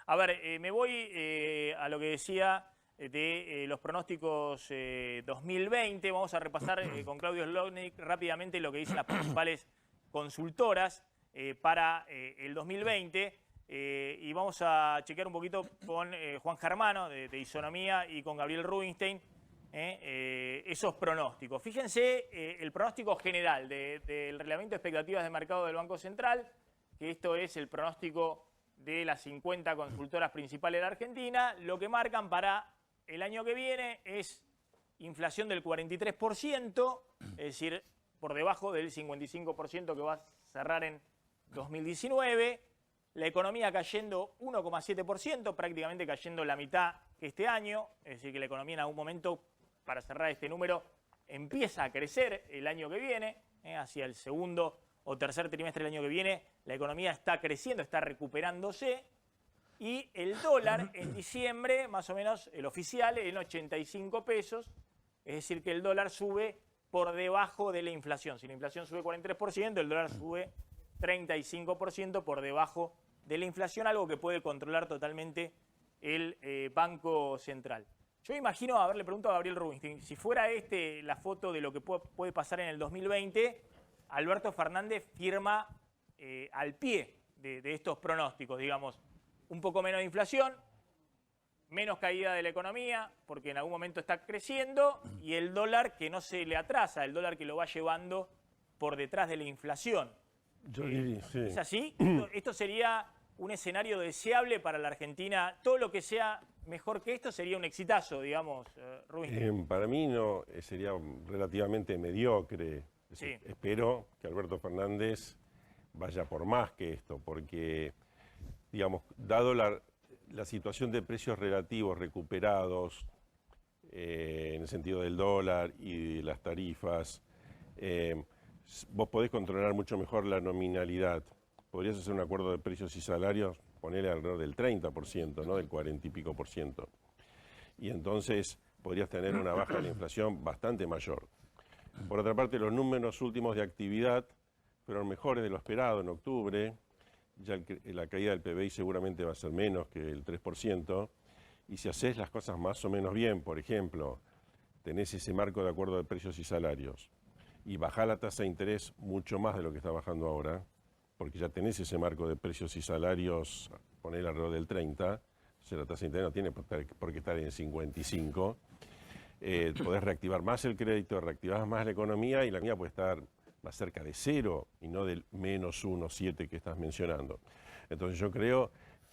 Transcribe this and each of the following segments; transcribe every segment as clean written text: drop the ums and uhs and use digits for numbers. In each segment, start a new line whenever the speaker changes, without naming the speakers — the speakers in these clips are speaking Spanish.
A ver, me voy a lo que decía de los pronósticos 2020. Vamos a repasar con Claudio Slotnick rápidamente lo que dicen las principales consultoras para el 2020. Y vamos a chequear un poquito con Juan Germano de Isonomía y con Gabriel Rubinstein esos pronósticos. Fíjense el pronóstico general del reglamento de expectativas de mercado del Banco Central, que esto es el pronóstico de las 50 consultoras principales de la Argentina. Lo que marcan para el año que viene es inflación del 43%, es decir, por debajo del 55% que va a cerrar en 2019. La economía cayendo 1,7%, prácticamente cayendo la mitad que este año. Es decir, que la economía en algún momento, para cerrar este número, empieza a crecer el año que viene, hacia el segundo o tercer trimestre del año que viene, la economía está creciendo, está recuperándose. Y el dólar en diciembre, más o menos el oficial, en 85 pesos. Es decir, que el dólar sube por debajo de la inflación. Si la inflación sube 43%, el dólar sube 35% por debajo de la inflación, algo que puede controlar totalmente el Banco Central. Yo imagino, a ver, le pregunto a Gabriel Rubinstein, si fuera la foto de lo que puede pasar en el 2020, Alberto Fernández firma al pie de estos pronósticos, digamos, un poco menos de inflación, menos caída de la economía, porque en algún momento está creciendo, y el dólar que no se le atrasa, el dólar que lo va llevando por detrás de la inflación.
Yo diría, sí.
¿Es así? ¿Esto sería un escenario deseable para la Argentina? Todo lo que sea mejor que esto sería un exitazo, digamos, Rubinstein.
Para mí no sería relativamente mediocre.
Sí.
Espero que Alberto Fernández vaya por más que esto, porque, digamos, dado la situación de precios relativos recuperados en el sentido del dólar y de las tarifas, vos podés controlar mucho mejor la nominalidad. Podrías hacer un acuerdo de precios y salarios, ponerle alrededor del 30%, no del 40 y pico por ciento. Y entonces podrías tener una baja de la inflación bastante mayor. Por otra parte, los números últimos de actividad fueron mejores de lo esperado en octubre. Ya la caída del PBI seguramente va a ser menos que el 3%. Y si haces las cosas más o menos bien, por ejemplo, tenés ese marco de acuerdo de precios y salarios, y bajá la tasa de interés mucho más de lo que está bajando ahora, porque ya tenés ese marco de precios y salarios, poner alrededor del 30, o sea, la tasa de interés no tiene por qué estar en 55, podés reactivar más el crédito, reactivás más la economía, y la economía puede estar más cerca de cero y no del menos 1,7 que estás mencionando. Entonces yo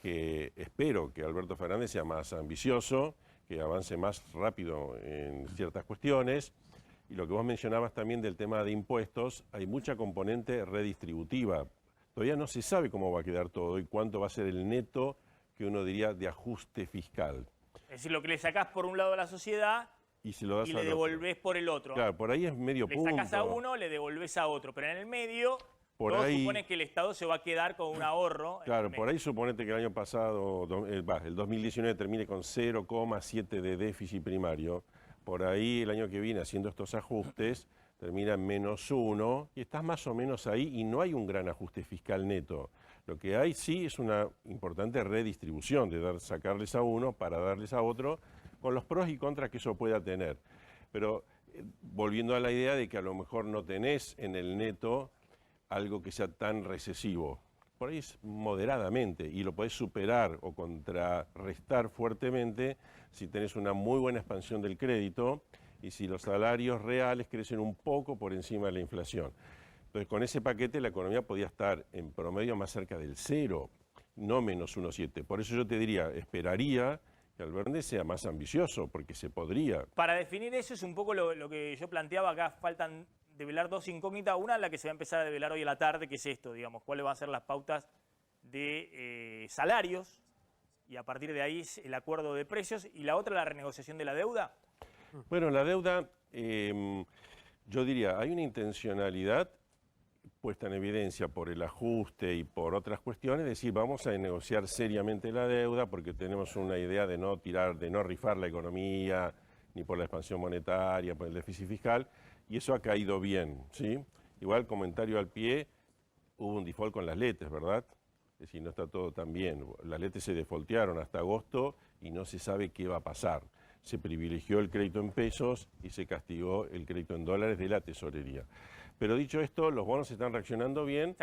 espero que Alberto Fernández sea más ambicioso, que avance más rápido en ciertas cuestiones. Y lo que vos mencionabas también del tema de impuestos, hay mucha componente redistributiva. Todavía no se sabe cómo va a quedar todo y cuánto va a ser el neto que uno diría de ajuste fiscal.
Es decir, lo que le sacás por un lado a la sociedad
y le
devolvés por el otro.
Claro, por ahí es medio punto.
Le sacás a uno, le devolvés a otro, pero en el medio supone que el Estado se va a quedar con un ahorro.
Claro, por ahí suponete que el año pasado, el 2019 termine con 0,7 de déficit primario. Por ahí el año que viene, haciendo estos ajustes, termina en -1 y estás más o menos ahí y no hay un gran ajuste fiscal neto. Lo que hay sí es una importante redistribución de sacarles a uno para darles a otro, con los pros y contras que eso pueda tener. Pero volviendo a la idea de que a lo mejor no tenés en el neto algo que sea tan recesivo. Por ahí es moderadamente y lo podés superar o contrarrestar fuertemente si tenés una muy buena expansión del crédito y si los salarios reales crecen un poco por encima de la inflación. Entonces, con ese paquete la economía podía estar en promedio más cerca del 0, no menos 1,7. Por eso yo te diría, esperaría que Alberto sea más ambicioso, porque se podría.
Para definir eso es un poco lo que yo planteaba acá. Faltan develar dos incógnitas. Una, la que se va a empezar a develar hoy a la tarde, que es esto, digamos, cuáles van a ser las pautas de salarios, y a partir de ahí el acuerdo de precios, y la otra, la renegociación de la deuda.
Bueno, la deuda, yo diría, hay una intencionalidad puesta en evidencia por el ajuste y por otras cuestiones, es decir, vamos a negociar seriamente la deuda porque tenemos una idea de no rifar la economía, ni por la expansión monetaria, por el déficit fiscal, y eso ha caído bien, ¿sí? Igual, comentario al pie, hubo un default con las letes, ¿verdad? Es decir, no está todo tan bien. Las LETES se defoltearon hasta agosto y no se sabe qué va a pasar. Se privilegió el crédito en pesos y se castigó el crédito en dólares de la tesorería. Pero dicho esto, los bonos están reaccionando bien.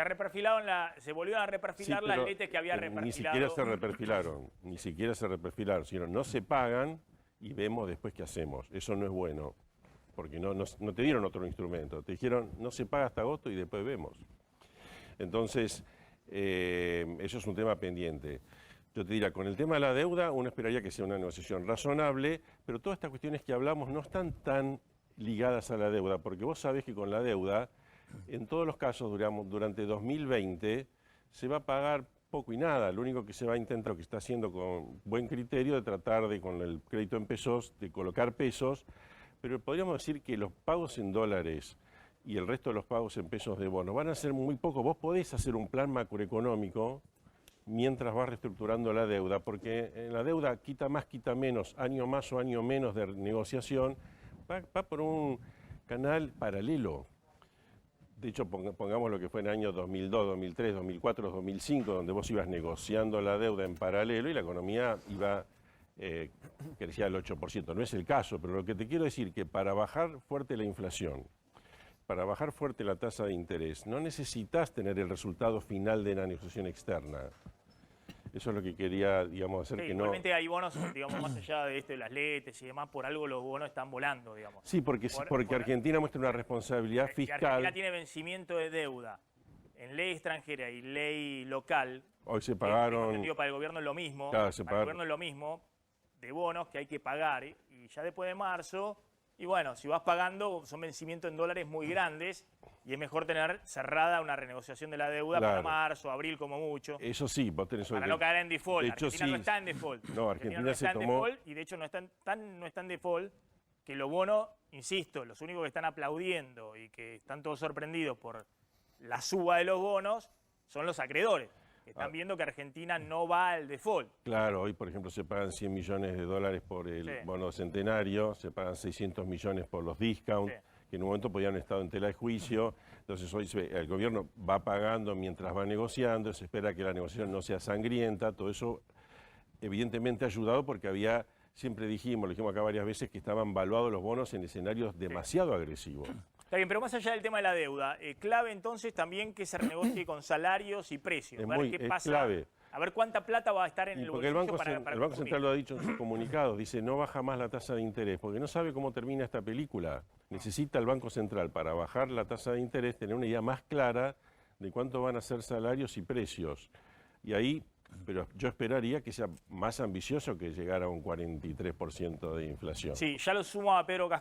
Se volvieron a reperfilar las LETES que había reperfilado.
Ni siquiera se reperfilaron, sino no se pagan y vemos después qué hacemos. Eso no es bueno, porque no te dieron otro instrumento. Te dijeron, no se paga hasta agosto y después vemos. Entonces, eso es un tema pendiente. Yo te diría, con el tema de la deuda, uno esperaría que sea una negociación razonable, pero todas estas cuestiones que hablamos no están tan ligadas a la deuda, porque vos sabés que con la deuda, en todos los casos, durante 2020, se va a pagar poco y nada. Lo único que se va a intentar, o que está haciendo con buen criterio, de tratar de, con el crédito en pesos, de colocar pesos, pero podríamos decir que los pagos en dólares y el resto de los pagos en pesos de bonos van a ser muy poco. Vos podés hacer un plan macroeconómico mientras vas reestructurando la deuda, porque en la deuda quita más, quita menos, año más o año menos de negociación, va por un canal paralelo. De hecho, pongamos lo que fue en el año 2002, 2003, 2004, 2005, donde vos ibas negociando la deuda en paralelo y la economía iba crecía al 8%. No es el caso, pero lo que te quiero decir es que para bajar fuerte la inflación, para bajar fuerte la tasa de interés, no necesitas tener el resultado final de la negociación externa. Eso es lo que quería, digamos, hacer
Sí,
que
igualmente hay bonos, digamos, más allá de esto de las LETES y demás, por algo los bonos están volando, digamos.
Sí, porque Argentina muestra una responsabilidad fiscal.
Argentina tiene vencimiento de deuda en ley extranjera y ley local.
Hoy se pagaron.
Para el gobierno es lo mismo.
Claro,
para el gobierno es lo mismo de bonos que hay que pagar. Y ya después de marzo, y bueno, si vas pagando, son vencimientos en dólares muy grandes. Y es mejor tener cerrada una renegociación de la deuda para marzo, abril como mucho.
Eso sí, vos tenés...
Para no caer en default.
De hecho,
Argentina no está en default.
No, Argentina no está
en default, y de hecho no está en default, que los bonos, insisto, los únicos que están aplaudiendo y que están todos sorprendidos por la suba de los bonos son los acreedores, que están viendo que Argentina no va al default.
Claro, hoy por ejemplo se pagan 100 millones de dólares por el bono centenario, se pagan 600 millones por los discounts.
Sí.
Que en un momento podían haber estado en tela de juicio, entonces hoy el gobierno va pagando mientras va negociando, se espera que la negociación no sea sangrienta, todo eso evidentemente ha ayudado porque siempre dijimos, lo dijimos acá varias veces, que estaban valuados los bonos en escenarios demasiado agresivos.
Está bien, pero más allá del tema de la deuda, clave entonces también que se renegocie con salarios y precios, a ver qué pasa.
Clave.
A ver cuánta plata va a estar en el bolsillo
el Banco Central lo ha dicho en sus comunicados, dice no baja más la tasa de interés, porque no sabe cómo termina esta película. Necesita el Banco Central para bajar la tasa de interés, tener una idea más clara de cuánto van a ser salarios y precios. Y ahí, pero yo esperaría que sea más ambicioso que llegar a un 43% de inflación.
Sí, ya lo sumo a Pedro Castillo.